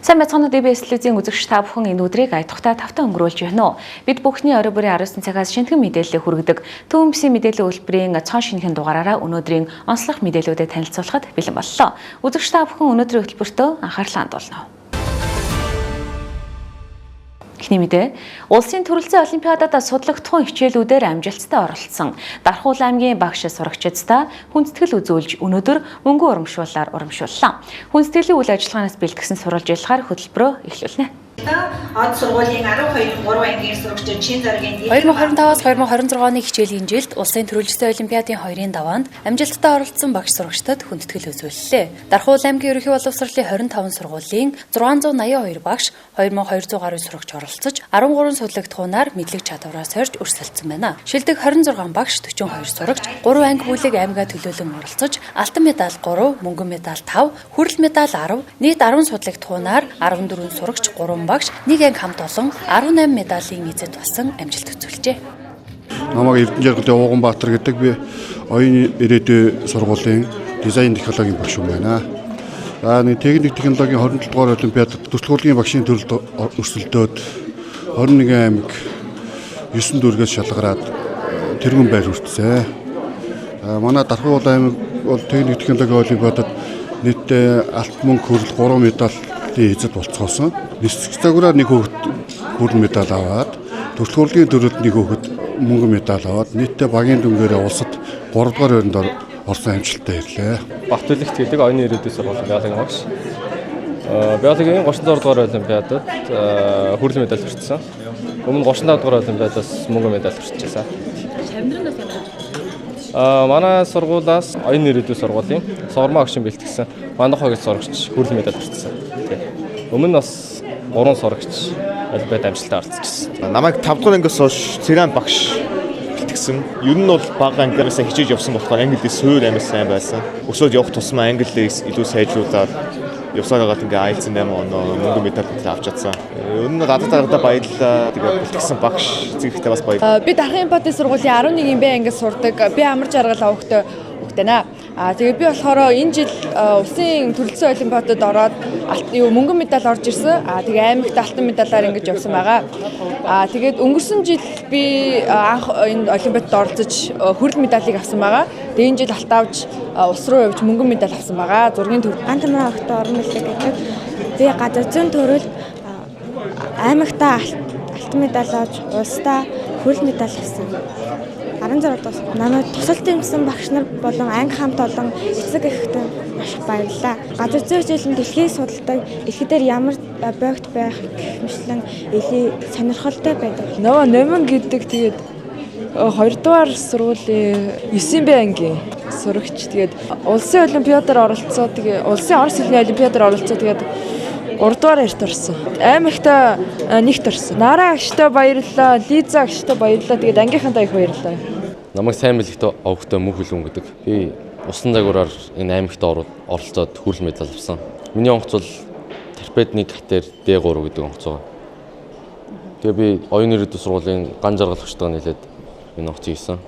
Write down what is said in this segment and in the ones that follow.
Сайн байцгаана уу DBS телевизийн үзэгч та бүхэн энэ өдрийг аятухтай тавтан өнгөрүүлж байна уу? Бид бүхний орой бүрийн 19 цагаас шинэхэн мэдээлэл хүргэдэг Төвөмбөсийн мэдээллийн үйлдвэрийн цаон шинэхэн дугаараараа өнөөдрийн онцлог мэдээллүүдэд танилцуулахад бэлэн боллоо. Үзэгч та бүхэн өнөөдрийн хөтөлбөртөө анхаарлаа хандуулна. Эхний мэдээ, улсын төрөлцөө олимпиадад судлагдсан хичээлүүдээр амжилттай оролцсон Дархуул аймгийн багш сурагчдаа хүндэтгэл үзүүлж өнөөдөр мөнгө урамшууллаар урамшууллаа. Хүндэтгэлийн үйл ажиллагаанаас бэлтгэсэн сурвалжилгаар хөтөлбөрөө эхлүүлнэ. Од сургуулийн 12-3 ангийн сурагчид чин зоригийн 2025-аас 2026 оны хичээлийн жилд улсын төрөлжсөн олимпиадын 2-ын даваанд амжилттай оролцсон багш сурагчдад хүндэтгэл үзүүллээ. Дархуул аймгийн ерөнхий боловсролын 25 сургуулийн 682 багш 2200 гаруй сурагч оролцож 13 судлагдхуунаар мэдлэг чадвараа сорьж өрсөлдсөн байна. Шилдэг 26 багш 42 сурагч 3 анги бүлэг аймгаа төлөөлөн оролцож алтан медаль 3, мөнгөн медаль 5, хүрэл медаль 10, нийт 10 судлагдхуунаар 14 сурагч 3 багш нэг анги хамт олон 18 медалийн эзэд болсон амжилт үзүүлжээ. Намайг Эрдэнэжаргалын Ууганбаатар гэдэг би оюуны ирээдүйн сургуулийн дизайн технологийн багш юм байна. Нэг техник технологийн 27 дугаар олимпиадад төсөлгөөлийн багшийн төрөлд өрсөлдөөд 21 аймаг 9 дүүргээс шалгараад тэргүүн байр хүртсэн. Манай Дархуул аймаг бол техник технологийн олимпиадад нийтдээ алтан мөнгө хүрэл 3 медалийн эзэд болцгоосон. Нисэх цагаараа нэг хүүхэд хүрэл медаль аваад төсөлгөөлийн төрөлд нэг хүүхэд мөнгөн медаль аваад нийтдээ багийн дүнгээр улсад 3 дугаар байранд орсон амжилттай ирлээ. Бахтүлэгт гэдэг оюуны ирээдүйн сургуулийн биологийн багш. Биологийн 36 дугаар олимпиадад хүрэл медаль хүртсэн. Өмнө 35 дугаар олимпиадаас мөнгөн медаль хүртчихсэн. Шавндрынаас ямар манай сургуулиас оюуны ирээдүйн сургуулийн сургамаа агшин бэлтгэсэн Мандахоо гэж сурагч хүрэл медаль хүртсэн. Өмнө бас 3 сурагч олимпиад амжилттай оролцсон. Намайг 5 дугаар ангиас хойш цэрэн багш бэлтгэсэн. Ер нь бол бага ангиараас хичээж явсан болохоор англи суур амар сайн байсан. Өсөөд явах тусмаа англиг илүү сайжруулаад явсараад ингээ IELTS 8 оноо мөнгө медаль авч чадсан. Ер нь гадаад гарагта баярлалаа. Тэгээ бэлтгэсэн багш зэрэгтэй бас баярлалаа. Би Дархан Эмпати сургуулийн 11 Б ангиас сурдаг. Би амар жаргал авахтай хүүхдэнэ. Тэгээ би болохоор энэ жил улсын төрөлцсөн олимпиадад ороод мөнгөн медаль орж ирсэн. Тэгээ аймагт алтан медалаар ингэж явсан байгаа. Тэгээд өнгөрсөн жил би анх энэ олимпиадад оролцож хүрэл медалийг авсан байгаа. Тэгээ энэ жил алт авч улс руу явж мөнгөн медаль авсан байгаа. Зургийн төв. Антамаа огт орон мэлэг гэдэг. Би газар зүйн төрөл аймагтаа алтан медаль авч улсдаа хүрэл медаль авсан. 16 дуус. Намайг тусалт юмсан багш нар болон анги хамт олон эцэг эхэхтэй маш их баярлалаа. Газар зүйн хичээлийн дэлхийг судалдаг эрхлэлээр ямар боогт байх гэх мэтлэн эли сонирхолтой байдаг. Нөгөө Номин гэдэг тэгээд 2 дугаар сургуулийн 9 Б ангийн сурагч тэгээд улсын олимпиадаар оролцоо тэгээд улсын орос хэлний олимпиадаар оролцоо тэгээд 3 дугаар эрт орсон. Аймагтаа нэгт орсон. Нараа агштай баярлалаа, Лиза агштай баярлалаа. Тэгээд ангийнхантаа их баярлалаа. Намайг сайн бэлэгт овогтой мөнх хүлэн гэдэг. Би усан загвараар энэ аймагт оролцоод хүрэл медаль авсан. Миний онгоц бол торпедны катер D3 гэдэг онгоц байгаа. Тэгээ би оюуны ирээдүйн сургуулийн ган жаргалагчтайгаа нийлээд энэ онгоцыг хийсэн.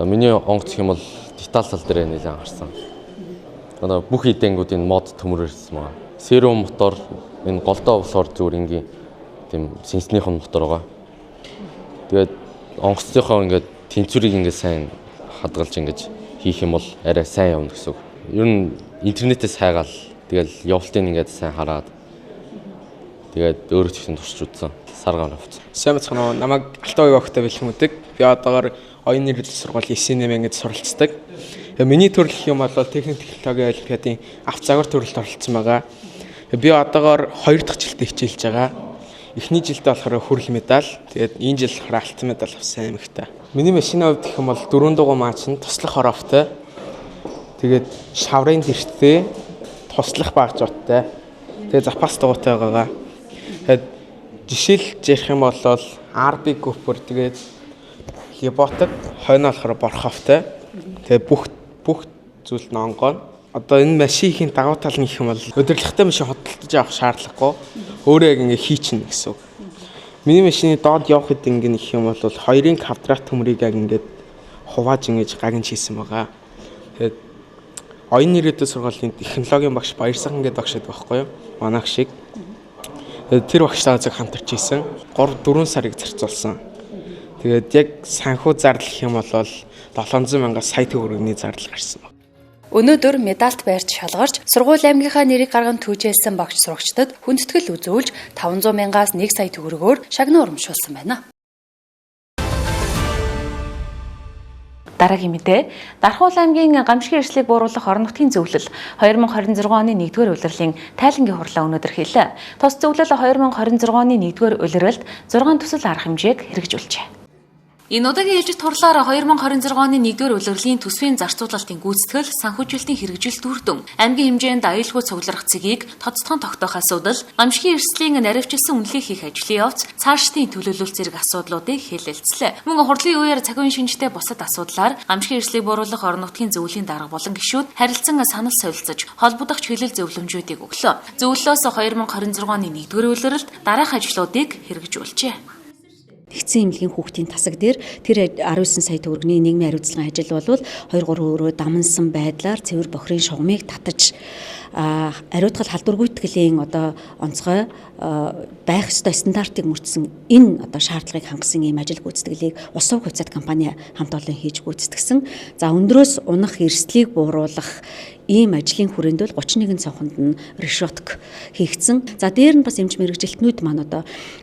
Миний онгоц гэх юм бол деталь тал дээр нэлээд анхаарсан. Бүх эдэнгүүдийн мод төмөр ирсэн байгаа. Серво мотор энэ голдоо болохоор зүгээр ингийн тийм сэнснийхэн мотор байгаа. Тэгээд онгоцынхоо ингээд тэнцвэрийг ингээд сайн хадгалж ингээд хийх юм бол арай сайн явна гэсэн үг. Ер нь интернетээс хайгаал тэгэл явалтыг ингээд сайн хараад тэгээд өөрөө ч туршиж үзсэн. Саргаар авсан. Сайн бацхан намайг Алтан ууг огтой бэлхэмдэг. Би одоогоор оюуны ирээдүйн сургуулийн 9 ангид суралцдаг. Миний төрөл юм бол техник технологийн олимпиадын авт загвар төрөлд оролцсон байгаа. Би одоогоор 2 дахь жилдээ хичээлж байгаа. Эхний жилдээ болохоор хүрэл медаль, тэгээд энэ жил алтан медаль авсан аймагтаа. Миний машины хувьд гэх юм бол 4 дугаар маачны туслах орофтой. Тэгээд шаврын дэрттэй, туслах багжуудтай. Тэгээд запас дугуйтай байгаа. Тэгээд жишээлж ярих юм бол RB Cooper тэгээд Либотик хойно болохоор борховтой. Тэгээд бүх зүйлд нь онгоо. Одоо энэ машинхийн давуу тал нь гэх юм бол өдөрлөгтэй машин хөдөлж авах шаардлагагүй. Өөрөө яг ингэ хийчихнэ гэсэн үг. Миний машины доод явах хэд ингэ гэх юм бол 2-ын квадрат төмрийг яг ингэ хувааж ингэж гагнж хийсэн байгаа. Тэгээд оюуны ирээдүйн сургуулийн технологийн багш Баярсахан гэдэг багш байдаг байхгүй юу? Манайх шиг. Тэр багштай зөв хамтарч ийсэн. 3-4 сарыг зарцуулсан. Тэгээд яг санхүү зардал гэх юм бол 700,000 сая төгрөгийн зардал гарсан. Өнөөдөр медальт байрч шалгарч сургууль аймгийнхаа нэрийг гарган түүжээлсэн багш сурагчдад хүндэтгэл үзүүлж 500,000-аас 1 сая төгрөгөөр шагнал урамшуулсан байна. Дараагийн мэдээ Дархуул аймгийн гамшигын эрсдлийг бууруулах орон нутгийн зөвлөл 2026 оны 1-р улирлын тайлангийн хурлаа өнөөдөр хийлээ. Тус зөвлөл 2026 оны 1-р улирлд 6 төсөл арга хэмжээг хэрэгжүүлжээ. Энэ удаагийн ээлжит хурлаар 2026 оны 1-р улирлын төсвийн зарцуулалтын гүйцэтгэл, санхүүжилтийн хэрэгжилт үрдэн, аймгийн хэмжээнд аюулгүй цугларах цэгийг тоцтхон тогтоох асуудал, гамшигын эрсдлийн наривчилсан үнэлгээ хийх ажлын явц, цаашдын төлөвлөлт зэрэг асуудлуудыг хэлэлцлээ. Мөн хурлын үеэр цаг үеийн шинжтэй бусад асуудлаар гамшигын эрсдлийг бууруулах орон нутгийн зөвлөлийн дарга болон гишүүд харилцан санал солилцож, холбогдох чиглэл зөвлөмжүүдийг өглөө. Зөвлөлөөс 2026 оны 1-р улирлд дараах ажлуудыг хэрэгжүүлжээ. Нэгдсэн эмнэлгийн хүүхдийн тасаг дээр тэр 19 сая төгрөгийн нийгмийн хариуцлагын ажил болвол 2-3 өрөө дамнсан байдлаар цэвэр бохирын шугамыг татаж ариутгал халдваргүйтгэлийн онцгой байх ёстой стандартыг мөрдсөн энэ шаардлагыг хангасан ийм ажил гүйцэтгэлийг Ус сувг хувьцаат компани хамт олон хийж гүйцэтгсэн. За өндрөөс унах эрсдлийг бууруулах ийм ажлын хүрээнд бол 31 цонхонд нь решетк хийгдсэн. За дээр нь бас эмч мэрэгжилтнүүд маань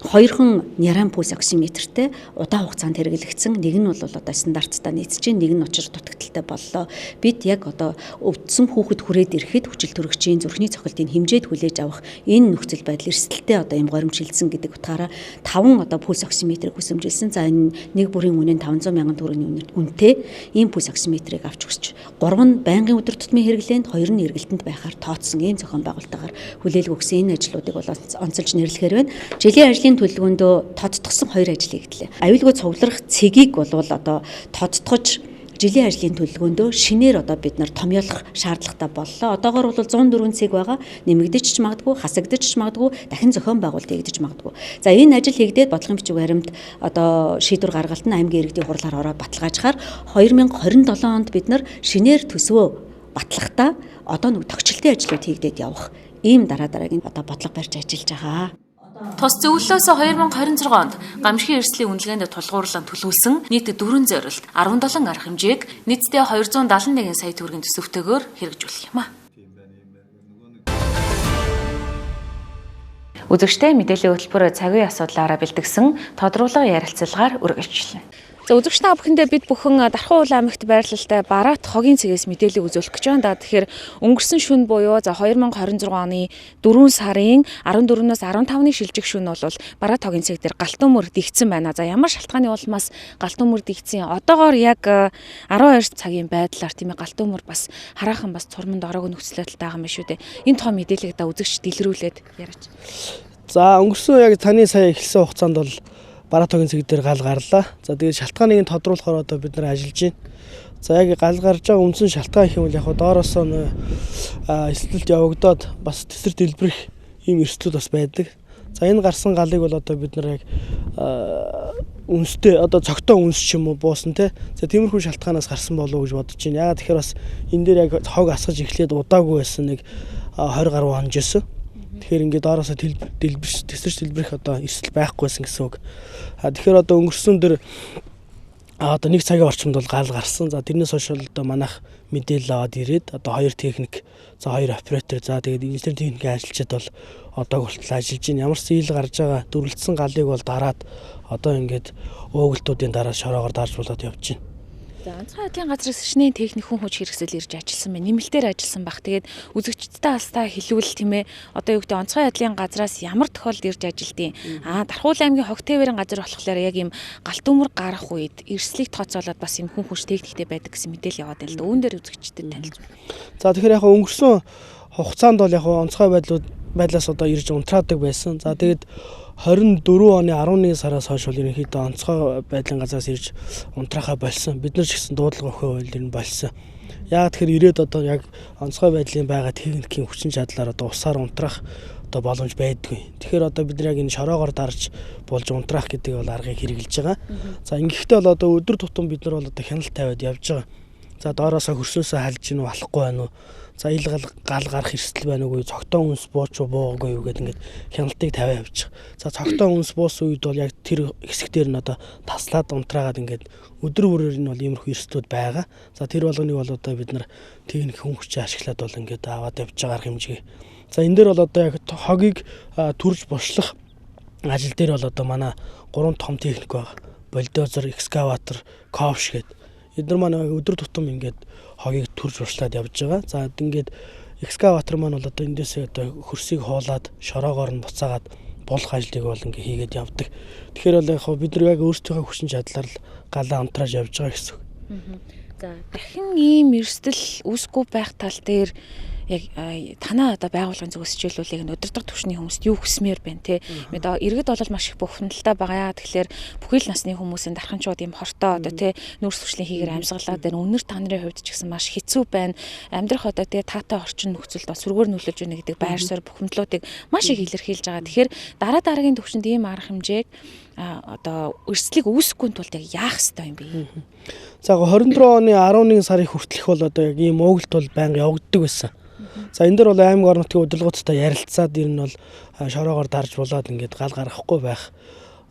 хоёрхан няран пульс оксиметртэй удаан хугацаанд хэрэглэгдсэн. Нэг нь бол стандарттай нийцэж, нэг нь учир дутагдaltaй боллоо. Бид яг өвдсөн хүүхэд хүрээд ирэхэд хүчил төрөгчийн зүрхний цохилтын хэмжээд хүлээж авах энэ нөхцөл байдал эрсдэлтэй ийм горимжилсан гэдэг утгаараа 5 пульс оксиметрийг хүсэмжилсэн. За энэ нэг бүрийн үнэ нь 500,000 төгрөгийн үнэтэй ийм пульс оксиметрийг авч өгч 3 нь байнгын өдөр тутмын хэрэглээнд, 2 нь эргэлтэнд байхаар тооцсон ийм зохион байгуулалтаар хүлээлт өгсөн энэ ажлуудыг бол онцолж нэрлэхээр байна. Жилийн ажлын төлөвлөгөөндөө тодтогсон 2 ажил хийгдлээ. Аюулгүй цугларах цэгийг бол тодтогч жилийн ажлын төлөвлөгөөндөө шинээр бид нар томьёолох шаардлагатай боллоо. Одоогоор бол 104 цэг байгаа. Нэмэгдэж ч магадгүй, хасагдаж ч магадгүй, дахин зохион байгуулалт хийгдэж магадгүй. За энэ ажил хийгдээд бодлогын бичиг баримт шийдвэр гаргалт нь аймгийн иргэдийн хурлаар ороод баталгаажахаар 2027 онд бид нар шинээр төсвөө батлахдаа нэг тогтчлтын ажлууд хийгдээд явах ийм дараагийн бодлого барьж ажиллаж байгаа. Тус зөвлөлөөс 2026 онд гамшигын эрсдлийн үнэлгээнд тулгуурлан төлөвлөсөн нийт 4 зорилт 17 арга хэмжээг нийтдээ 271 сая төгрөгийн төсөвтөөгөөр хэрэгжүүлэх юм а. Үзэгчтэй мэдээллийн хөтөлбөр цаг үеийн асуудлаараа бэлтгэсэн тодруулга ярилцлагаар үргэлжлэнэ. За үзэгч та бүхэндээ бид бүхэн Дархуул аймагт байрлалтай Бараат хогийн цэгээс мэдээлэл үзүүлэх гэж байна. Тэгэхээр өнгөрсөн шөнө буюу 2026 оны 4 сарын 14-өөс 15-ны шилжих шөнө бол Бараат хогийн цэг дээр галтун мөр дэгдсэн байна. За ямар шалтгааны улмаас галтун мөр дэгдсэн? Одоогоор яг 12 цагийн байдлаар тийм ээ галтун мөр бас хараахан бас цурманд ороогүй нөхцөл байдалтай байгаа юм шүү дээ. Энэ том мэдээллийг үзэгч дэлгэрүүлээд яриач. За өнгөрсөн яг таны сая эхэлсэн хугацаанд бол Бараат хогийн цэг дээр гал гарлаа. За тэгээд шалтгааныг нь тодруулахаар бид нар ажиллаж байна. За яг гал гарч байгаа үндсэн шалтгаан гэх юм бол яг доороос нь эсэлт явагдаад бас тесрэг дэлбэрэх ийм эрсдлүүд бас байдаг. За энэ гарсан галыг бол бид нар яг үнстэй цогтой үнс ч юм уу буусан те. За тиймэрхүү шалтгаанаас гарсан болов уу гэж бодож байна. Яагаад тэгэхээр бас энэ дээр яг хог асгаж эхлээд удаагүй байсан нэг 20 гаруй хоног жисэн. Тэгэхээр ингээд доороосоо тесрэж дэлбэрэх эрсдэл байхгүйсэн гэсэн үг. Тэгэхээр өнгөрсөн дөр 1 цагийн орчимд бол гал гарсан. За тэрнээс хойш манайх мэдээлэл аваад ирээд 2 техник, за 2 оператор, за тэгээд инженер техникийн ажилчид бол хүртэл ажиллаж байна. Ямар ч ил гарч байгаа дүрлэлсэн галыг бол дараад ингээд уугалтуудын дараа шороогоор дарж болоод явж байна. За онцгой байдлын газраас шинэ техник хүн хүч хэрэгсэл ирж ажилласан байна. Нэмэлтээр ажилласан баг. Тэгээд үзэгчдтэй бас та хэлвэл тийм ээ. Юу гэдэг онцгой байдлын газраас ямар тохиолдолд ирж ажилдیں۔ Дархуул аймгийн хогтээвэрийн газар болохоор яг ийм галтун мөр гарах үед эрсдлийг тооцоолоод бас ийм хүн хүч техниктэй байдаг гэсэн мэдээлэл яваад байна л да. Үүн дээр үзэгчдэд танилцуулна. За тэгэхээр яг өнгөрсөн хугацаанд бол яг онцгой байдлаас ирж унтраадаг байсан. За тэгээд 24 оны 11 сараас хойш бол ерөнхийдөө онцгой байдлын газраас ирж унтраахаа болсон. Бид нар ч гэсэн дуудлага өгөхөө бол ер нь болсон. Яг тэгэхээр ирээд яг онцгой байдлын байгаа техникийн хүчин чадлаар усаар унтраах боломж байдгүй. Тэгэхээр бид нар яг энэ шороогоор дарж болж унтраах гэдэг бол аргыг хэрэгжилж байгаа. За ингэхдээ бол өдөр тутам бид нар бол хяналт тавиад явж байгаа. За доороосоо хөрсөөсөө халж гинүү алахгүй байна уу? За ил гал гарах эрсдэл байна уугүй, цогтон үнс бууч буугүй юу гэдэг ингээд хяналтыг тавиа явчих. За цогтон үнс буусан үед бол яг тэр хэсгээр нь одоо таслаад унтраагаад ингээд өдөр бүрээр нь бол иймэрхүү эрсдлүүд байгаа. За тэр болгоныг бол одоо бид нар техник хүн хүчээ ашиглаад бол ингээд аваад явж байгаа хэмжээ. За энэ дээр бол одоо яг хогийг түрж бошлох ажил дээр бол одоо манай 3 том техник байгаа. Бульдозер, экскаватор, ковш гэдэг. Эдгээр маань өдөр тутам ингээд хогийг түрж уршлаад явж байгаа. За ингээд экскаватор маань бол одоо эндээсээ одоо хөрсийг хуулаад шороогоор нь буцаагаад болох ажлыг бол ингээд хийгээд явдаг. Тэгэхээр бол яг бид нар яг өөрсдийнхөө хүчин чадлаар л галаа унтрааж явж байгаа гэсэн үг. За дахин ийм эрсдэл үүсгүй байх тал дээр яг танаа одоо байгууллагын зүгээс хичээлүүлэх нь өдөртөг түвшний хүмүүст юу хүсмээр байна те. Одоо иргэд бол маш их бухимдалтай байгаа. Тэгэхээр бүхэл насны хүмүүсийн дарханчууд юм хортой одоо те нүүрс түвшлийн хийгээр амьсгалаад байна. Үнэр та нарын хувьд ч гэсэн маш хэцүү байна. Амьдрах одоо те таатай орчин нөхцөлд бас сүргээр нөлөөлж байна гэдэг байр суурь бухимдлуудыг маш их илэрхийлж байгаа. Тэгэхээр дараагийн түвшинд ийм арга хэмжээг одоо өрсөлдлийг үүсгэхгүй тулд яг яах ёстой юм бэ? За 24 оны 11 сарын хүртэлх бол одоо яг ийм уугалт бол байнга явагддаг байсан. За энэ дээр бол аймаг орон нутгийн удирдлагуудтай ярилцаад ер нь бол шороогоор дарж болоод ингээд гал гаргахгүй байх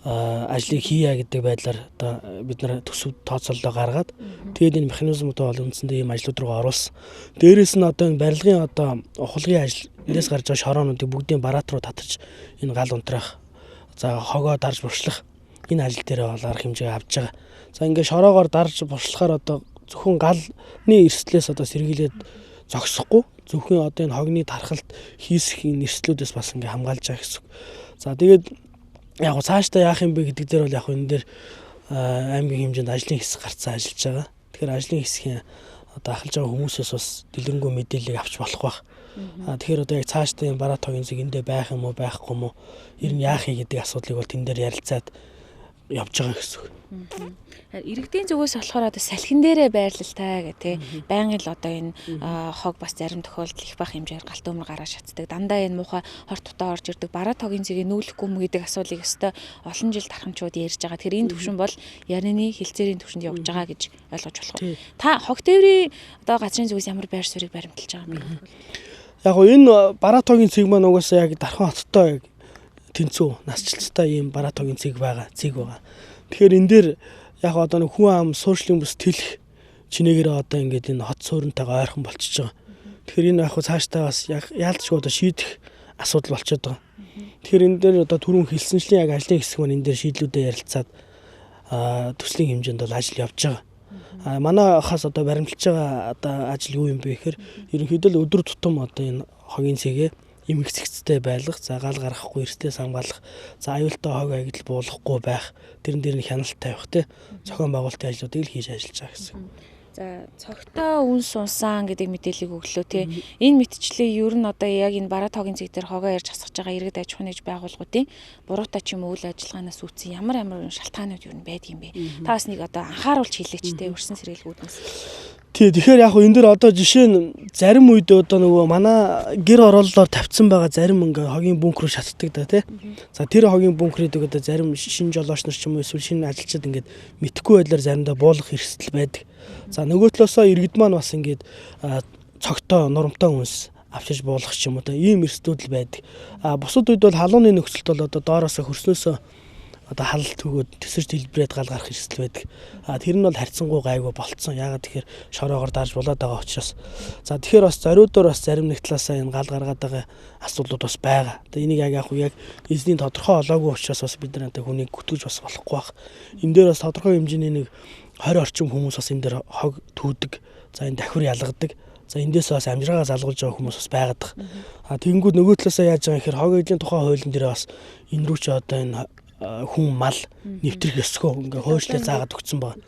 ажлыг хийя гэдэг байдлаар одоо бид нар төсөв тооцоололоо гаргаад тэгээд энэ механизмуудаа бол үндсэндээ ийм ажлууд руу оруулсан. Дээрээс нь одоо энэ барилгын одоо ухалгын ажил эндээс гарч байгаа шороонуудыг бүгдийн бараат руу татаж энэ гал унтраах, за хогоо дарж буршлах энэ ажил дээр бол арга хэмжээ авч байгаа. За ингээд шороогоор дарж буршлахаар одоо зөвхөн галны эрсдлээс одоо сэргийлээд зогсохгүй зөвхөн одоо энэ хогны тархалт хийсэх эрсдлүүдээс бас ингээ хамгаалж байгаа гэсэн. За тэгээд яг цаашдаа яах юм бэ гэдэг дээр бол яг энэ дээр аймгийн хэмжээнд ажлын хэсэг гарцсан ажиллаж байгаа. Тэгэхээр ажлын хэсгийн одоо ахалж байгаа хүмүүсээс бас дэлгэрэнгүй мэдээллийг авч болох байх. Тэгэхээр одоо яг цаашдаа энэ бараат хогийн зэг эндээ байх юм уу байхгүй юм уу ер нь яах юм гэдэг асуудлыг бол тэн дээр ярилцаад явж байгаа гэсэн. Иргэдийн зүгээс болохоор одоо салхин дээрээ байрлалтай гэх байнгын л одоо энэ хог бас зарим тохиолдолд их бах хэмжээр галт өмөр гараа шатдаг. Дандаа энэ муухай хорт тутаа орж ирдэг. Бараат хогийн зэгийг нүүлэхгүй мө гэдэг асуулыг өстой олон жил дархамчууд ярьж байгаа. Тэгэхээр энэ төвшин бол ярины хилцээрийн төвшөнд явж байгаа гэж ойлгож болох уу? Та хог тээврийн одоо газрын зүгээс ямар байр суурийг баримталж байгаа юм бэ? Яг энэ бараат хогийн цэг маань угаасаа яг Дархан хоттой яг тэнцүү насжилттай ийм бараат хогийн цэг байгаа. Тэгэхээр энэ дээр яг одоо нэг хүн ам сууршлын бүс тэлэх чинээгээр одоо ингээд энэ хот сууринтайгаа ойрхон болчихж байгаа. Тэгэхээр энэ яг цаашдаа бас яалтчгүй одоо шийдэх асуудал болчиход байгаа. Тэгэхээр энэ дээр одоо түрүүн хэлсэнчлэн яг ажлын хэсэг маань энэ дээр шийдлүүдэд ярилцаад төслийн хэмжээнд бол ажил явж байгаа. Манайхаас одоо баримталж байгаа одоо ажил юу юм бэ гэхээр ерөнхийдөө л өдөр тутам одоо энэ хогийн цэгээ эмх зэгцтэй байлгах, за гал гарахгүй эрсдэлээс хамгаалах, за аюултай хог агил буулгахгүй байх, тэрэн дээр нь хяналт тавих те зохион байгуулалтын ажлуудыг л хийж ажиллаж байгаа гэсэн. За цогтой үнс унсан гэдэг мэдээллийг өглөө те. Энэ мэтчлээ ер нь одоо яг энэ бараат хогийн зэг дээр хогоо ярьж хасгаж байгаа иргэд аж ахуйн нэгж байгууллагуудын буруутай ч юм уу үйл ажиллагаанаас үүдсэн ямар шалтгаанууд юу байдаг юм бэ? Та бас нэг одоо анхааруулж хэлээч те өрсөн сэргэлгүүднээс. Тэгэхээр яг энэ дэр одоо жишээ нь зарим үед одоо нөгөө манай гэр орооллоор тавьсан байгаа зарим ингээ хогийн бункер шатдаг да тий. За тэр хогийн бункерийг одоо зарим шинэ жолооч нар ч юм уу эсвэл шинэ ажилчид ингээд мэдхгүй байдлаар заримдаа буулгах эрсдэл байдаг. За нөгөө талаасаа иргэд маань бас ингээд цогтой нурамтай хүнс авчиж буулгах ч юм уу ийм эрсдлүүд л байдаг. Бусад үед бол халууны нөхцөлд бол одоо доороосоо хөрснөөсөө одоо халалт өгөөд төсөрч хэлбрээд гал гарах эрсдэл байдаг. Тэр нь бол харьцангуй гайгүй болцсон. Яагаад тэгэхээр шороогоор дарж болоод байгаа учраас. За тэгэхээр бас зориудоор бас зарим нэг талаасаа энэ гал гаргаад байгаа асуудлууд бас байгаа. Энийг яг эзний тодорхой олоогүй учраас бас бид нар хүнийг гүтгэж бас болохгүй байх. Энэ дээр бас тодорхой хэмжээний нэг 20 орчим хүмүүс бас энэ дээр хог түүдэг. За энэ давхир ялгадаг. За эндээс бас амжиргаа залгуулж байгаа хүмүүс бас байгаад байгаа. Тэгэнгүүт нөгөө талаасаа яаж байгаа гэхээр хог эдлийн тухай хуулийн дээр бас энэ рүү ч одоо энэ хүн мал нэвтрэх ёсгүй ингээ хойшлээ заагаад өгсөн байна.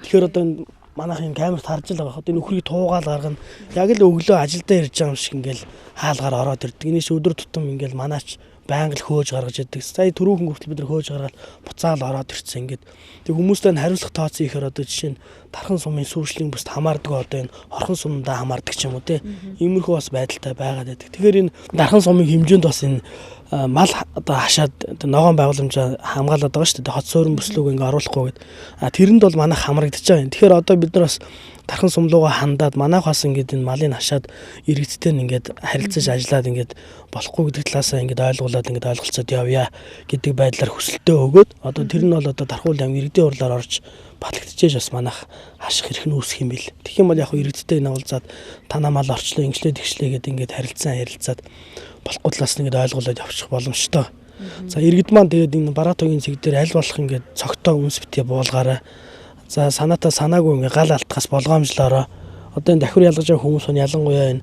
Тэгэхээр одоо энэ манайхын камерт харж л байгаа. Одоо нөхрийг туугаал гаргана. Яг л өглөө ажилдаа ирж байгаа юм шиг ингээл хаалгаар ороод ирдэг. Энэс өдөр тутам ингээл манаач байнга л хөөж гаргаж идэг. Сая түрүүхэн хүртэл бид нар хөөж гаргаад буцаал ороод ирсэн ингээд. Тэг хүмүүстэй хариуцлага тооцсон ихээр одоо жишээ нь дархан сумын сүүршлийн бүст хамаардаг одоо энэ орхон сумдаа хамаардаг ч юм уу те. Иймэрхүү бас байдалтай байгаад байдаг. Тэгэхээр энэ дархан сумын хэмжээнд бас энэ мал одоо хашаад ногоон байгууламжаа хамгаалаад байгаа шүү дээ. Хот суурин бүслүүг ингээ оруулахгүй гээд. Тэрэнд бол манайх хамрагдаж байгаа юм. Тэгэхээр одоо бид нар бас дархан сумлууга хандаад манайх бас ингээд энэ малыг хашаад иргэдтэй ингээд харилцаж ажиллаад ингээд болохгүй гэдэг талаасаа ингээд ойлгуулад ингээд ойлголцоод явъя гэдэг байдлаар хүсэлтээ өгөөд одоо тэр нь бол одоо Дархуул аймаг иргэдийн урлаар орж батлагдчихэж бас манайх хаших хэрэг нь үүсэх юм бил. Тэгэх юм бол яг иргэдтэй нуулзаад танаа мал орчлоо ингэчлээ тэгшлээ гэдэг ингээд харилцаад болохгүй талаас нь ингээд ойлгуулад явчих боломжтой. За иргэд маань тэгээд энэ Бараатогийн цэг дээр аль болох ингээд цогтой үнс битгий буулгаараа за санаатаа санаагүй ингээ гал алтгаас болгоомжлоороо одоо энэ давхар ялгаж байгаа хүмүүс нь ялангуяа энэ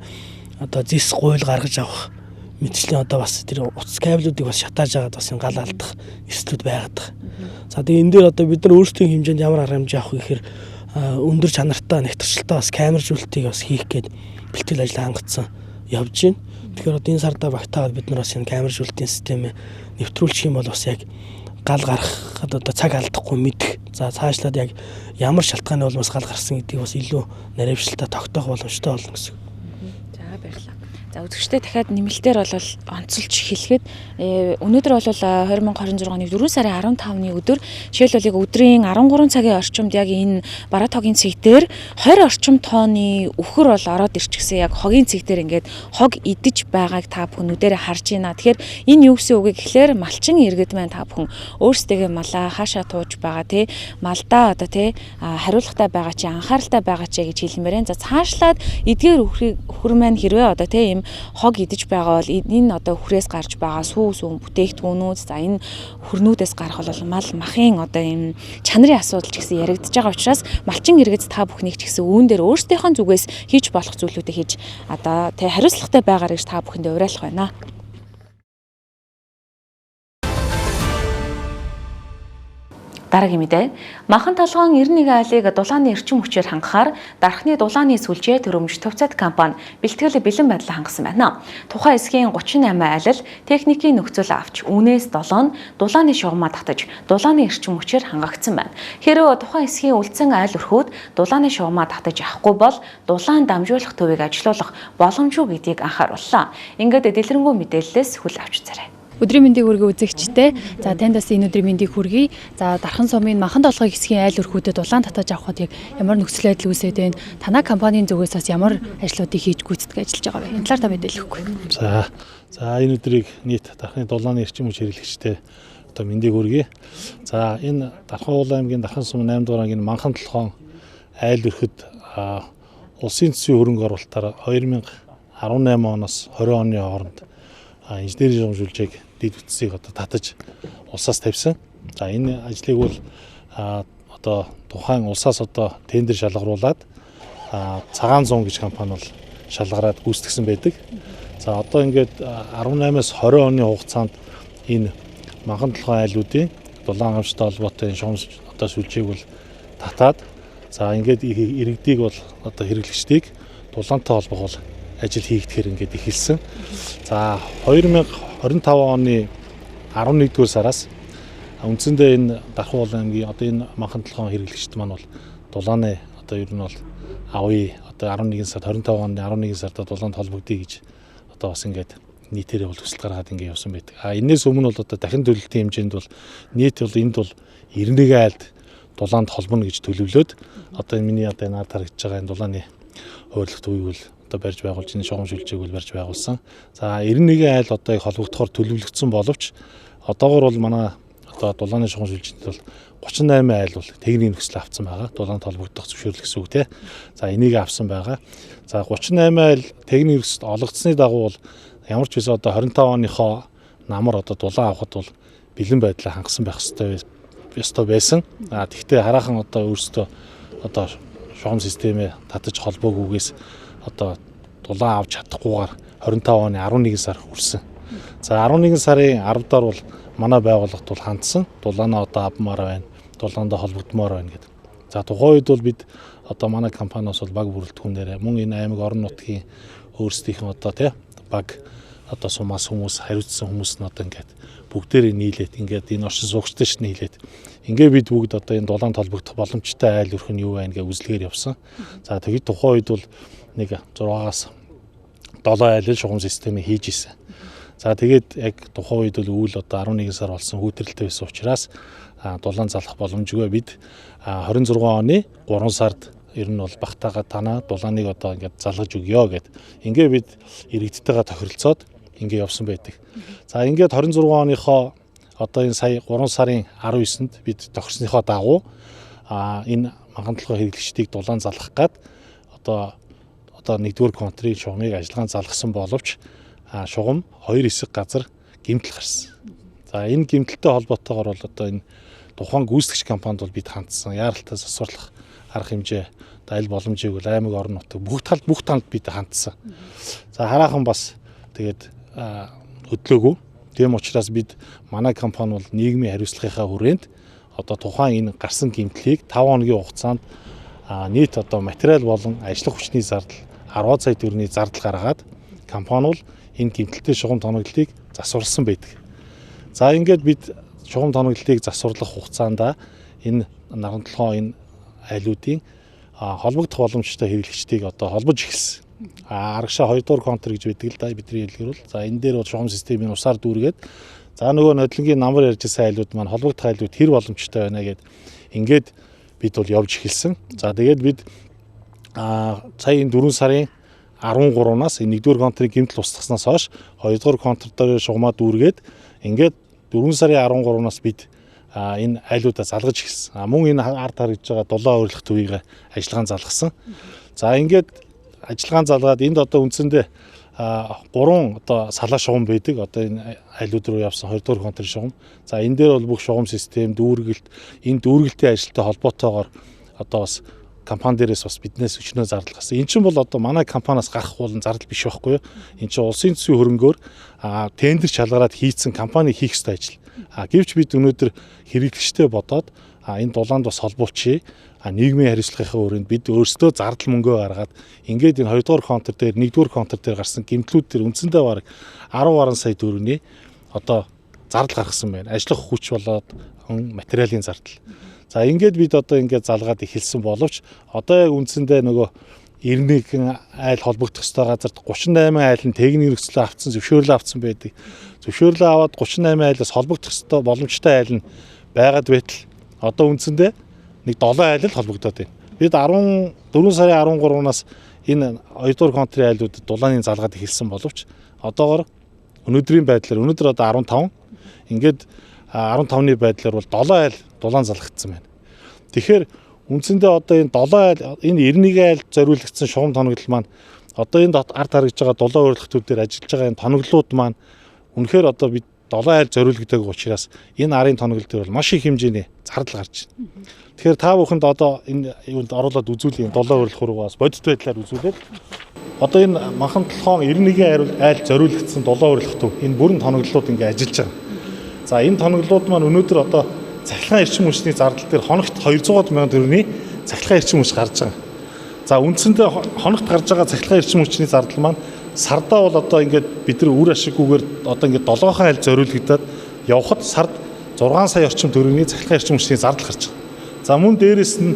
одоо зис гуйл гаргаж авах мэтчлийн одоо бас тэр утас кабелүүдийг бас шатааж агаад бас энэ гал алдах эслүүд байгаад байгаа. За тэгээ энэ дээр одоо бид нар өөрсдийн хэмжээнд ямар арга хэмжээ авах гэхээр өндөр чанартай нэгтэрчлээ бас камержуултыг бас хийх гээд бэлтгэл ажил хангацсан явж байна. Тэгэхээр одоо энэ сарда багтаагаад бид нар бас энэ камержуултын системээ нэвтрүүлчих юм бол бас яг гал гаргахад одоо цаг алдахгүй мэдэх. За цаашлаад яг ямар шалтгааны улмаас гал гарсан гэдгийг бас илүү наривчлалтаа тогтоох боломжтой болно гэсэн. За баярлалаа. За үзэгчтэй дахиад нэмэлтээр бол онцолж хэлэхэд өнөөдөр бол 2026 оны 4 сарын 15-ны өдөр жишээлбэл өдрийн 13 цагийн орчимд яг энэ Бараатогийн цэг дээр 20 орчим тонны өхөр бол ороод ирчихсэн. Яг хогийн цэг дээр ингээд хог идэж байгааг та бүхэн нүдэрэ харж байна. Тэгэхээр энэ юу гэсэн үг вэ гэхлээр малчин иргэд маань та бүхэн өөрсдөө малаа хаашаа тууж байгаа те малдаа одоо те хариулахтай байгаа чи анхааралтай байгаа чи гэж хэлмээрэн. За цаашлаад эдгээр өхөр маань хэрвээ одоо те хог идэж байгаа бол энэ одоо хүрээс гарч байгаа сүү бүтээгдэхүүнүүд за энэ хөрнүүдээс гарах бол мал махын одоо энэ чанарын асуудал ч гэсэн яригдж байгаа учраас малчин иргэд та бүхнийг ч гэсэн үүн дээр өөрсдийнхөө зүгээс хийж болох зүйлүүдийг хийж одоо тэ хариуцлагатай байгаарай гэж та бүхэндээ уриалах байна. Дараагийн мэдээ. Махан толгоон 91 айлыг дулааны эрчим хүчээр хангахаар дархны дулааны сүлжээ төрөмж төвцөд компани бэлтгэл бэлэн байдлаа хангасан байна. Тухайн эсгийн 38 айлал техникийн нөхцөл авч үнээс 7 дулааны шугамаа татаж дулааны эрчим хүчээр хангагдсан байна. Хэрвээ тухайн эсгийн үлдсэн айл өрхөөд дулааны шугамаа татаж авахгүй бол дулаан дамжуулах төвийг ажилуулах боломжгүй гэдгийг анхаарууллаа. Ингээд дэлгэрэнгүй мэдээлэлээс хүл авч царай. Өдрийн мэндийг хүргэе үзэгчтэй. За танд бас энэ өдрийн мэндийг хүргэе. За дархан сумын махан толгой хэсгийн айл өрхүүдэд улаан татаж авахд яг ямар нөхцөл байдал үүсээд байна? Танай компанийн зүгээс бас ямар ажлуудыг хийж гүйцэтгэж ажиллаж байгаа вэ? Энэ талаар та мэдээлэл өгөхгүй. За энэ өдрийг нийт дархны дулааны эрчим хүч хэрэглэгчтэй одоо мэндийг хүргэе. За энэ Дархан аймгийн Дархан сум 8 дугаар ангийн манхан толгой айл өрхөд улсын төсвийн хөрөнгө оруулалтаар 2018 оноос 20 оны хооронд инженерийн шугамжуулжийг дэд бүтцийг одоо татаж улсаас тавьсан. За энэ ажлыг бол одоо тухайн улсаас одоо тендер шалгаруулад Цагаан 100 гэж компани бол шалгараад гүйцэтгсэн байдаг. За одоо ингээд 18-аас 20 оны хугацаанд энэ манхан толгой айлуудын дулаан гамштай холбоотой шугамж одоо сүлжээг бол татаад за ингээд иргэдийг бол одоо хэрэглэгчдийг дулаантай холбох бол ажил хийгдэхээр ингээд эхэлсэн. За 2025 оны 11-р сараас үндсэндээ энэ Дархан аймгийн одоо энэ манхан толгойн хэрэглэгчд маань бол дулааны одоо ер нь бол авъя одоо 11 сард 25 оны 11 сард дулаанд холбогдъё гэж одоо бас ингээд нийтээрээ бол төсөл гаргаад ингээд явсан байдаг. Энээс өмнө бол одоо дахин төлөлтийн хэмжээнд бол нийт бол энд бол 91 айлд дулаанд холбоно гэж төлөвлөөд одоо энэ миний одоо энэ ард харагдаж байгаа энэ дулааны хуурлах төвийг бол одоо барьж байгуулж энэ шугам шүлжээг бол барьж байгуулсан. За 91 айл одоо их холбогдохоор төлөвлөгдсөн боловч одоогор бол манай одоо дулааны шугам шүлжээнд бол 38 айл бол техникийн нөхцөл авсан байгаа. Дулаанд холбогдох зөвшөөрөл гэсэн үг тий. За энийг авсан байгаа. За 38 айл техникийн нөхцөлд олгогдсны дагуу бол ямар ч байсан одоо 25 оныхоо намар одоо дулаан авахд бол бэлэн байдлаа хангасан байх ёстой байсан. Тэгвэл хараахан одоо өөрсдөө одоо шугам системээ татаж холбоогүйгээс одоо дулаан авч чадахгүйгээр 25 оны 11 сар хүрсэн. За 11 сарын 10 даар бол манай байгууллагт бол хандсан. Дулаанаа одоо авмаар байна. Дулаандаа холбогдмоор байна гэдэг. За тухайн үед бол бид одоо манай компаниас бол баг бүрэлдэхүүнээр мөн энэ аймаг орон нутгийн өөрсдийнх нь одоо тий баг одоо сумаас хүмүүс хариуцсан хүмүүс нь одоо ингээд бүгдээрээ нийлээд ингээд энэ орчин суугчтай ш нийлээд ингээд бид бүгд одоо энэ дулаанд холбогдох боломжтой айл өрх нь юу байна гэж үзлэгээр явсан. За тэгээд тухайн үед бол нэг 6-аас 7 айлын шугам системийг хийж исэн. За тэгээд яг тухайн үед бол үйл одоо 11 сар болсон хүүтрэлтэй байсан учраас дулаан залах боломжгүй бид 26 оны 3 сард ер нь бол багтаага танаа дулааныг одоо ингээд залгаж өгье гэд. Ингээд бид иргэдтэйгээ тохиролцоод ингээд явсан байдаг. За ингээд 26 оныхоо одоо энэ сая 3 сарын 19-нд бид тохирсныхоо дагуу энэ манхан толгой хэрэглэгчдийг дулаан залгах гад одоо 1-р контрийн шугамыг ажиллагаан залгасан боловч шугам 2 хэсэг газар гэмтэл гарсан. За энэ гэмтэлтэй холбоотойгоор бол одоо энэ тухайн гүйцэтгэгч компанид бол бид хандсан яаралтай засварлах арга хэмжээ аль боломжийг бол аймаг орон нутаг бүх талд бид хандсан. За хараахан бас тэгээд хөдлөөгүй. Тийм учраас бид манай компани бол нийгмийн хариуцлагынхаа хүрээнд одоо тухайн энэ гарсан гэмтлийг 5 хоногийн хугацаанд нийт одоо материал болон ажлах хүчний зардал 10 сая төгрөгийн зардал гаргаад компани бол энэ гэмтэлтэй шугам тоноглолтыг засварласан байдаг. За ингээд бид шугам тоноглолтыг засварлах хугацаанд энэ наран толгой энэ айлуудын холбогдох боломжтой хэрэглэгчдийг одоо холбож эхэлсэн. Арагшаа 2-р контр гэж байдаг л да бидний хэлгээр бол. За энэ дээр бол шугам системийн усаар дүүргээд за нөгөө нодлонгийн намар ярьж байгаа айлууд маань холбогдох айлууд хэр боломжтой байна гэд ингээд бид бол явж эхэлсэн. За тэгээд бид сая энэ 4 сарын 13-наас 1-р контрын гэмтэл устгаснаас хойш 2-р контр дээр шугамаа дүүргээд ингээд 4 сарын 13-наас бид энэ айлуудаа залгаж эхэлсэн. Мөн энэ ард харагдж байгаа дулаан урилах төвийг ажиллагаан залгасан. За ингээд ажиллагаан залгаад энд одоо үндсэндээ 3 одоо салаа шугам байдаг. Одоо энэ айлууд руу явсан 2-р контрын шугам. За энэ дээр бол бүх шугам систем дүүргэлт энэ дүүргэлтийн ажилтай холбоотойгоор одоо бас компани дээрээс бас биднээс өчнөө зардал гарсан. Эн чинь бол одоо манай компаниас гарах болон зардал биш байхгүй юу? Эн чинь улсын төсвийн хөрөнгөөр тендер шалгараад хийцэн компани хийх ёстой ажил. Гэвч бид өнөөдөр хэрэглэгчтэй бодоод энэ дулаанд бас холбуулчих. Нийгмийн хариуцлагынхаа өрөөнд бид өөрсдөө зардал мөнгөө гаргаад ингээд энэ 2-р контр дээр 1-р контр дээр гарсан гэмтлүүд дээр үндсэндээ бараг 10 сая төгрөгийн одоо зардал гаргасан байна. Ажиллах хүч болоод материалын зардал. За ингээд бид одоо ингээд залгаад эхэлсэн боловч одоо яг үндсэндээ нөгөө 91 айл холбогдох ёстой газарт 38 айл нь техник нөхцөлөө авцсан зөвшөөрлөө авцсан байдаг. Зөвшөөрлөө аваад 38 айлаас холбогдох ёстой боломжтой айл нь байгаад байтал одоо үндсэндээ нэг 7 айл л холбогдоод байна. Бид 14 сарын 13-наас энэ 2-р контрын айлуудад дулааны залгаад эхэлсэн боловч одоогоор өнөөдрийн байдлаар өнөөдөр одоо 15 ингээд 15-ны байдлаар бол 7 айл дулаан залгагдсан байна. Тэгэхээр үндсэндээ одоо энэ 7 айл энэ 91 айл зориулагдсан шугам тоноглол маань одоо энэ ард харагдж байгаа дулаан урилгатууд дээр ажиллаж байгаа энэ тоноглолууд маань үнэхээр одоо бид 7 айл зориулгдаг учраас энэ арын тоноглол дээр бол маш их хэмжээний зардал гарч байна. Тэгэхээр та бүхэнд одоо энэ юунд оруулаад үзүүлэх дулаан урилгах руугаас бодит байдлаар үзүүлээд одоо энэ манхан толгоон 91 айл зориулагдсан дулаан урилгах төв энэ бүрэн тоноглолууд ингээ ажиллаж байгаа. За энэ тоноглолууд маань өнөөдөр одоо цахилгаан эрчим хүчний зардал дээр хоногт 200 мянган төгрөгийн цахилгаан эрчим хүч гарч байгаа. За үндсэндээ хоногт гарч байгаа цахилгаан эрчим хүчний зардал маань сардаа бол одоо ингээд бид нар үр ашиггүйгээр одоо ингээд 7 айл зориулагдаад явхад сард 6 сая орчим төгрөгийн цахилгаан эрчим хүчний зардал гарч байгаа. За мөн дээрэс нь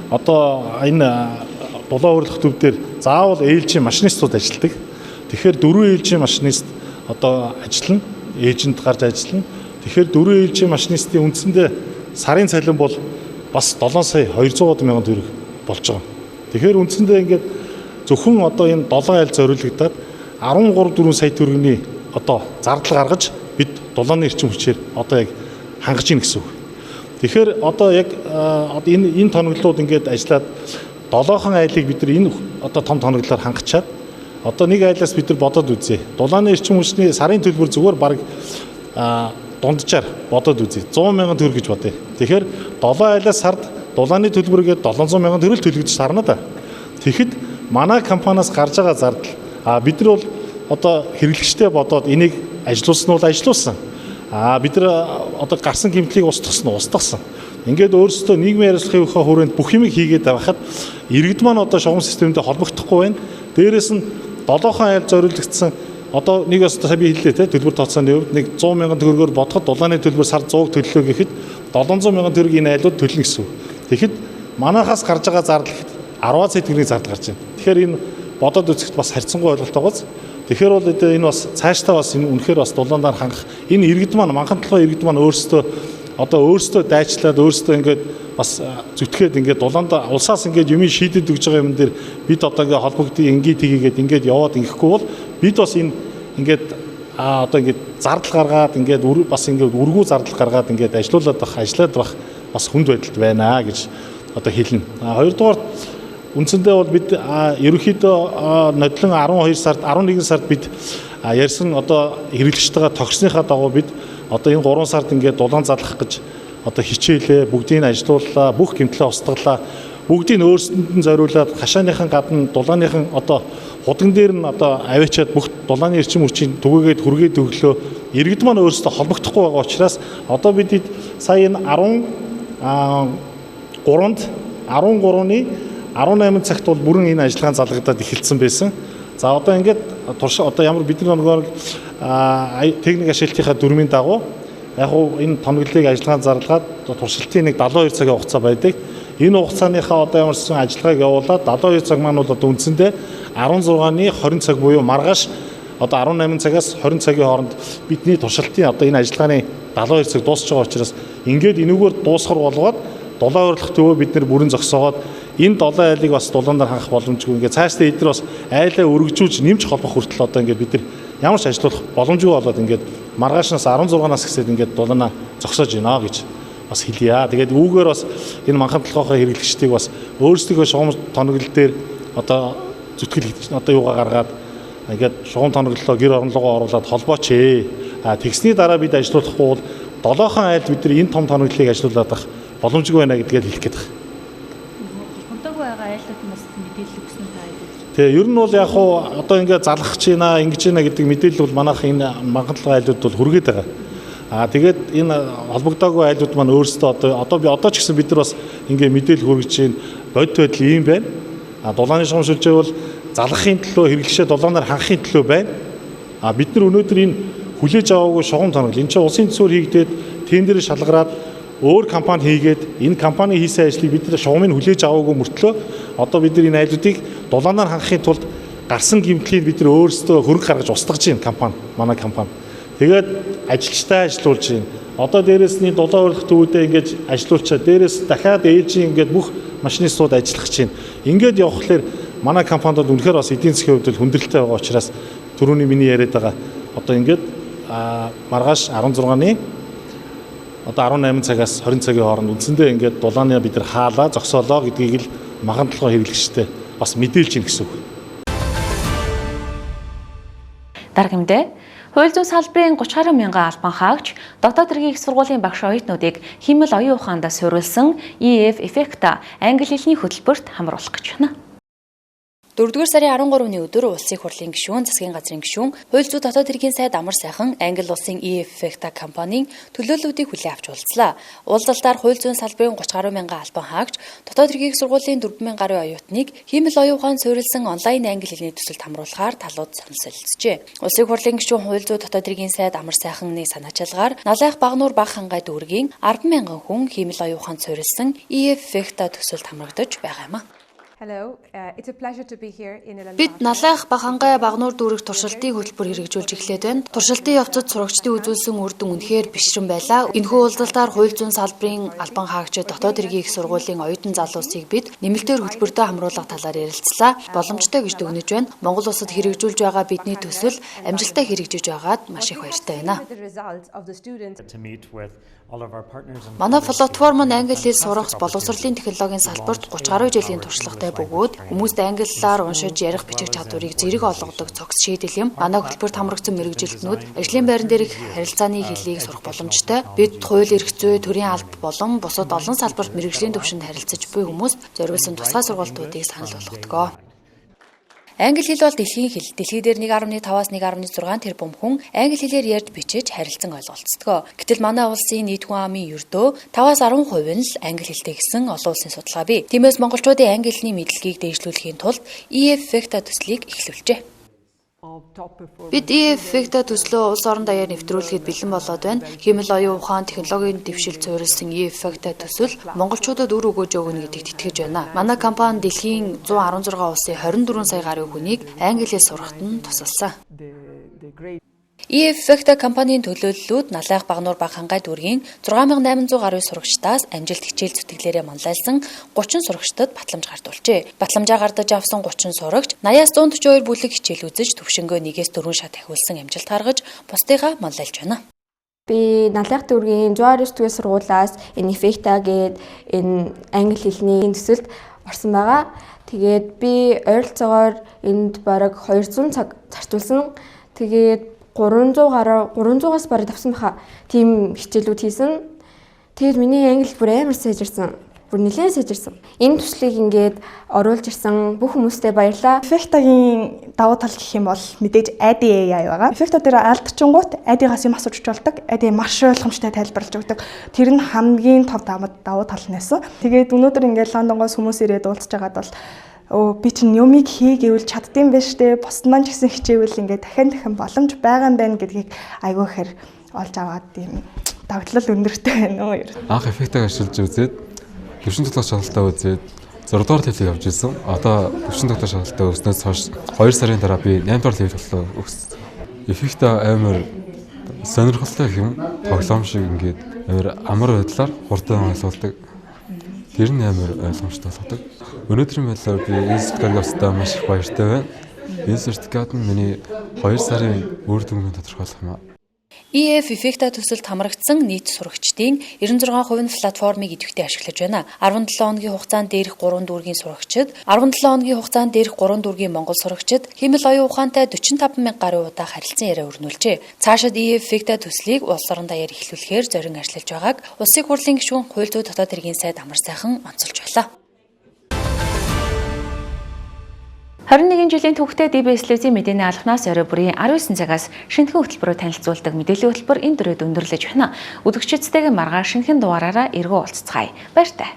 одоо энэ дулаан урилгах төв дээр заавал ээлжийн машинистууд ажилладаг. Тэгэхээр 4 ээлжийн машинист одоо ажиллана, эйжент гарч ажиллана. Тэгэхээр 4 ээлжийн машинистын үндсэндээ сарын цалин бол бас 7 сая 200 мянган төгрөг болж байгаа. Тэгэхээр үндсэндээ ингээд зөвхөн одоо энэ 7 айл зориулагдаад 13-4 сая төгрөгийн одоо зардал гаргаж бид дулааны эрчим хүчээр одоо яг хангаж ийн гэсэн үг. Тэгэхээр одоо яг энэ тоноглолууд ингээд ажиллаад 7хан айлыг бид нар энэ одоо том тоноглолоор хангачаад одоо нэг айлаас бид нар бодоод үзье. Дулааны эрчим хүчний сарын төлбөр зүгээр бараг дунджаар бодоод үзье. 100 мянган төгрөг гэж бодъё. Тэгэхээр 7 айлаас сард дулааны төлбөргээд 700 мянган төгрөг төлөгдөж сарна да. Тэгэхэд манай компаниас гарч байгаа зардал бид нар бол одоо хэрэглэгчтэй бодоод энийг ажилуулсан бол ажилуулсан. Бид нар одоо гарсан гэмтлийг устгасан. Ингээд өөрсдөө нийгмийн хариуцлагынхаа хүрээнд бүх юмыг хийгээд байхад иргэд маань одоо шугам системтэй холбогдохгүй байна. Дээрээс нь 7 айл зориулагдсан одоо нэг бас би хэллээ те төлбөр тооцооны хувьд нэг 100 мянган төгрөгөөр бодоход дулааны төлбөр сар 100 төллөө гэхэд 700 мянган төгрөг энэ айлууд төлнө гэсэн үг. Тэгэхэд манайхаас гарч байгаа зардал 10 сая төгрөгийн зардал гарч байна. Тэгэхээр энэ бодоод үзэхэд бас харьцангуй ойлголт байгааз. Тэгэхээр бол энэ бас цаашдаа бас энэ үнэхээр бас дулаандаар хангах энэ иргэд маань манхан толгой иргэд маань өөрсдөө дайчлаад өөрсдөө ингээд бас зүтгээд ингээд дулаанд улсаас ингээд юм шийдэд өгж байгаа юм дээр бид одоо ингээд холбогдсон ингээд тгийгээд ингээд яваад ингэхгүй бол бид бас энэ ингээд одоо ингээд зардал гаргаад ингээд бас ингээд үргүү зардал гаргаад ингээд ажиллаад байх бас хүнд байдалд байна гэж одоо хэлнэ. Хоёрдугаар үндсэндээ бол бид ерөнхийдөө нодлон 12 сард 11 сард бид ярьсан одоо хэрэглэгчтэйгээ тогсныхаа дагуу бид одоо энэ 3 сард ингээд дулаан залгах гэж одоо хичээлээ бүгдийг ажилууллаа, бүх гэмтлээ устгалаа, бүгдийг өөрсдөнд нь зориулаад хашааныхан гадна дулааныхан одоо худган дээр нь одоо аваачаад бүх дулааны эрчим хүчийг түгээгээд хүргээд өглөө иргэд маань өөрсдөө холбогдохгүй байгаа учраас одоо бид сая энэ 13-ны 18 цагт бол бүрэн энэ ажиллагаан залгагдаад эхэлсэн байсан. За одоо ингээд туршаа одоо ямар бидний нөгөө техник ашиглалтынхаа дүрмийн дагуу яг уу энэ тоноглолыг ажиллагаан зарлагаад туршилтын нэг 72 цагийн хугацаа байдаг. Энэ хугацааныхаа одоо ямарсан ажиллагааг явуулаад 72 цаг маань бол одоо үндсэндээ 16-ны 20 цаг буюу маргааш одоо 18 цагаас 20 цагийн хооронд бидний туршилтын одоо энэ ажиллагааны 72 цаг дуусч байгаа учраас ингээд энүүгээр дуусгар болгоод дулаан урилах төвөө бид нэр бүрэн зогсоогоод энэ дулаан айлыг бас дулаандаар хангах боломжгүй ингээд цаашдаа эдгээр бас айлаа өргөжүүлж нэмж холбох хүртэл одоо ингээд бид нар ямар ч ажиллах боломжгүй болоод ингээд маргаашнаас 16-наас гэсээд ингээд дулаанаа зогсоож байна гэж бас хэлье. Тэгээд үүгээр бас энэ манхан толгойхоо хэрэглэгчдийг бас өөрсдөө шугам тоноглол дээр одоо зүтгэл одоо юугаа гаргаад ингээд шугам тоноглолоо гэр оронлогоо оруулаад холбооч ээ. Тэгсний дараа бид ажиллахгүй бол долоохон айл бид нар энэ том тоноглолыг ажиллуулад байх боломжгүй байна гэдгээд хэлэх гээд байна. Холбогдоогүй байгаа айлууднаас мэдээлэл өгсөн таа. Тэгээ ер нь бол яг хуу одоо ингээд залгах гэж байна, ингэж байна гэдэг мэдээлэл бол манайх энэ манхан толгой айлууд бол хүргээд байгаа. Тэгээд энэ холбогдоогүй айлууд маань өөрсдөө одоо ч гэсэн бид нар бас ингээд мэдээлэл хүргэж байна. Бодит байдал ийм байна. Дулааны шугам шүлжээ бол залгахын төлөө хэрэглэшээ дулаанаар хангахын төлөө байна. Бид нар өнөөдөр энэ хүлээж аваагүй шугам тоноглол энэ чинь улсын төсвөр хийгдээд тендер шалгараад өөр компани хийгээд энэ компани хийсэн ажлыг бид нар шугамыг хүлээж аваагүй мөртлөө одоо бид нар энэ айлуудыг дулаанаар хангахын тулд гарсан гэмтлийг бид нар өөрсдөө хөрөнгө гаргаж устгаж байна компани, манай компани. Тэгээд ажилчтай ажиллуулж байна. Одоо дээрэс нь дулаан урилах төвүүдэд ингэж ажиллуулчаад дээрэс дахиад ээжийн ингэж бүх машинистууд ажиллах чинь. Ингээд явхлаэр манай компанид үнэхээр бас эдийн засгийн хувьд хүндрэлтэй байгаа учраас түрүүний миний яриад байгаа одоо ингээд маргааш 16-ны одоо 18 цагаас 20 цагийн хооронд үндсэндээ ингээд дулааны бид нар хаалаа зогсоолоо гэдгийг л манхан толгой хэрэглэгчтэй бас мэдээлж ийн гэсэн үг. Дарга мэдээ. Хууль зүйн салбарын 30 гаруй мянган албан хаагч дотоод хэргийн их сургуулийн багш оюутнуудыг химэл оюун ухаанд суурилсан EF эффекта англи хэлний хөтөлбөрт хамруулах гэж байна. 4-р сарын 13-ны өдөр улсын хурлын гишүүн, засгийн газрын гишүүн, хууль зүйн дотоод хэргийн сайд Амар сайхан англи улсын EF эффекта компанийн төлөөллүүдийг хүлээн авч уулзлаа. Уулзалтаар хууль зүйн салбарын 30 гаруй мянган албан хаагч дотоод хэргийн их сургуулийн 4,000 гаруй оюутныг химэл оюун ухаанд суурилсан онлайн англи хэлний төсөлд хамруулахаар талууд санал солилцжээ. Улсын хурлын гишүүн хууль зүйн дотоод хэргийн сайд Амар сайханы санаачилгаар Налайх Багнуур Баг хангай дүүргийн 10,000 хүн химэл оюун ухаанд суурилсан EF эффекта төсөлд хамрагдаж байгаа юм а. Бид Налайх Багхангай Багнуур дүүрэг туршилтын хөтөлбөр хэрэгжүүлж эхлээд байна. Туршилтын явцад сурагчдын үзүүлсэн үр дүн үнэхээр бишрэн байлаа. Энэхүү уулзалтаар хууль зүйн салбарын албан хаагчид дотоод хэргийн их сургуулийн оюутан залуусыг бид нэмэлтээр хөтөлбөртөө хамруулах талаар ярилцлаа. Боломжтой гэж дүгнэж байна. Монгол улсад хэрэгжүүлж байгаа бидний төсөл амжилттай хэрэгжиж байгаад маш их баяртай байна. Манай платформ нь англи хэл сурах боловсролын технологийн салбарт 30 гаруй жилийн туршлагатай бөгөөд хүмүүст англиар уншиж ярих бичих чадварыг зэрэг олгодог цогц шийдэл юм. Манай хөтөлбөрт хамрагдсан мэргэжилтнүүд ажлын байран дээрх харилцааны хэлийг сурах боломжтой. Бид хууль эрх зүй, төрийн алба болон бусад олон салбарт мэргэжлийн төвшөнд харилцаж буй хүмүүст зориулсан тусгай сургалтуудыг санал болгодог. Англи хэл бол дэлхийн хэл. Дэлхий дээр 1.5-аас 1.6 тэрбум хүн англи хэлээр ярьж бичиж харилцан ойлголцдог. Гэтэл манай улсын нийт хүн амын ердөө 5-аас 10% нь л англи хэлтэй гэсэн олон улсын судалгаа бий. Тиймээс монголчуудын англи хэлний мэдлэгийг дэвшлүүлэхийн тулд EF эффекта төслийг эхлүүлжээ. Бид e-эффектэ төслөө улс орон даяар нэвтрүүлэхэд бэлэн болоод байна. Хэмэл оюун ухаан технологийн дэвшил суурилсан e-эффектэ төсөл монголчуудад үр өгөөж өгнө гэдэгт итгэж байна. Манай компани дэлхийн 116 улсын 24 сая гаруй хүнийг англиар сурахад нь тусалсан. E-эффектэ компанийн төлөөллүүд Налайх Багнуур баг хангай дүүргийн 6800 гаруй сурагчдаас амжилт хичээл зүтгэлээрээ манлайлсан 30 сурагчдад батламж гардуулжээ. Батламжаа гардаж авсан 30 сурагч 80-аас 142 бүлэг хичээл үзэж төвшнгөө 1-ээс 4 шат ахиулсан амжилт гаргаж бусдыгаа манлайлж байна. Би Налайх дүүргийн 119 дугаар сургуулиас энэ эффектэ гээд энэ англи хэлний төсөлд орсон байгаа. Тэгээд би ойролцоогоор энд бараг 200 цаг зарцуулсан. Тэгээд 300-аас бараг давсан баха тийм хичээлүүд хийсэн. Тэгээд миний англи бүр амар сайжирсан. Бүр нэлээд сайжирсан. Энэ төслийг ингээд оруулж ирсэн бүх хүмүүстээ баярлалаа. Эффектагийн давуу тал гэх юм бол мэдээж ADAI байгаа. Эффекта дээр алдчихгоот ADAI-гаас юм асууж болдог. ADAI маш ойлгомжтой тайлбарлаж өгдөг. Тэр нь хамгийн том давуу тал нэсэн. Тэгээд өнөөдөр ингээд Лондонгоос хүмүүс ирээд уулзж байгаад бол би чинь юмыг хий гэвэл чаддсан байж тээ. Бусд маань ч гэсэн хичээвэл ингээд дахин боломж байгаа юм байна гэдгийг айгүй ихээр олж аваад тийм давтлал өндөртэй байна уу. Анх эффектийг ашиглаж үзээд төвшин тоглох шалгалтаа үзээд 6 дугаар левелийг авч ирсэн. Одоо төвшин тоглох шалгалтаа өгснөөс хойш 2 сарын дараа би 8 дугаар левел боллоо өгсөн. Эффект амар сонирхолтой юм. Тоглоом шиг ингээд амар амар байдлаар хурдан ойлгуулдаг. Тэр нь амар ойлгомжтой болгодог. Өнөөдрийн байдлаар би энэ сертификаттай маш их баяртай байна. Энэ сертификат нь миний 2 сарын үр дүнгийн тодорхойлох юм аа. E-эффектэ төсөлд хамрагдсан нийт сурагчдын 96% нь платформыг идэвхтэй ашиглаж байна. 17 хоногийн хугацаанд дээрх 3 дүүргийн сурагчид, 17 хоногийн хугацаанд дээрх 3 дүүргийн монгол сурагчид хэмэл оюун ухаантай 45,000 гаруй удаа харилцан яриа өрнүүлжээ. Цаашид E-эффектэ төслийг улс орон даяар эхлүүлэхээр зорин ажиллаж байгааг Улсын хурлын гишүүн Хууль зүйн дотоод хэргийн сайд Амар сайхан онцолж байлаа. 21 жилийн түүхтэй DBS телевизийн мэдээний алхнаас орой бүрийн 19 цагаас шинэхэн хөтөлбөрөөр танилцуулдаг мэдээллийн хөтөлбөр энэ дөрөд өндөрлөж байна. Үзэгчдтэйгээ маргааш шинэхэн дугаараараа эргүү уулзцгаая. Баяртай.